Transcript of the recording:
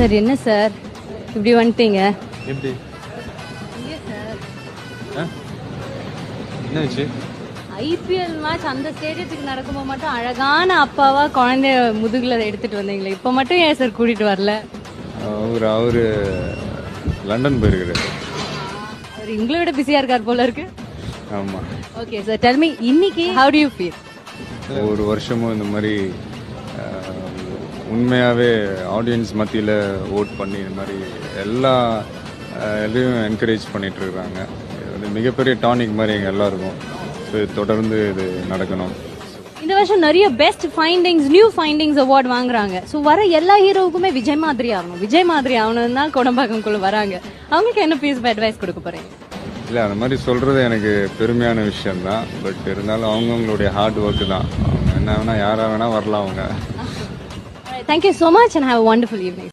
Sir என்ன sir இப்படி வந்துட்டீங்க? எப்படி இல்லையா சார், என்னாச்சு? ஐபிஎல் மேட்ச் அந்த ஸ்டேடியத்துக்கு நடக்கும்போது மட்டும் அழகான அப்பாவா குழந்தைய முதுகுல எடுத்துட்டு வந்தீங்களே, இப்போ மட்டும் ஏன் சார் கூட்டிட்டு வரல? அவரு லண்டன் போயிருக்காரு. அவர் எங்களை விட பிஸியா இருக்கார் போல இருக்கு. ஆமா, ஓகே சார், டெல் மீ, இன்னைக்கு how do you feel? ஒரு வருஷமும் இந்த மாதிரி உண்மையாகவே ஆடியன்ஸ் மத்தியில் ஓட் பண்ணி இந்த மாதிரி எதையும் என்கரேஜ் பண்ணிட்டு இருக்காங்க. இது வந்து மிகப்பெரிய டானிக் மாதிரி எங்கள் எல்லாருக்கும். ஸோ இது தொடர்ந்து இது நடக்கணும். இந்த வருஷம் நிறைய best findings, new findings award வாங்குறாங்க. ஸோ வர எல்லா ஹீரோவுக்குமே விஜய் மாதிரி ஆகணும், விஜய் மாதிரி ஆகணும் தான் கோடம்பாக்கம்குள்ள வராங்க. அவங்களுக்கு என்ன பீஸ் அட்வைஸ் கொடுக்க போறீங்க? இல்லை, அந்த மாதிரி சொல்கிறது எனக்கு பெருமையான விஷயம்தான். பட் இருந்தாலும் அவங்கவுங்களுடைய ஹார்ட் ஒர்க்கு தான். அவங்க என்ன வேணால் யாராக வேணால் வரலாம் அவங்க. Thank you so much and have a wonderful evening.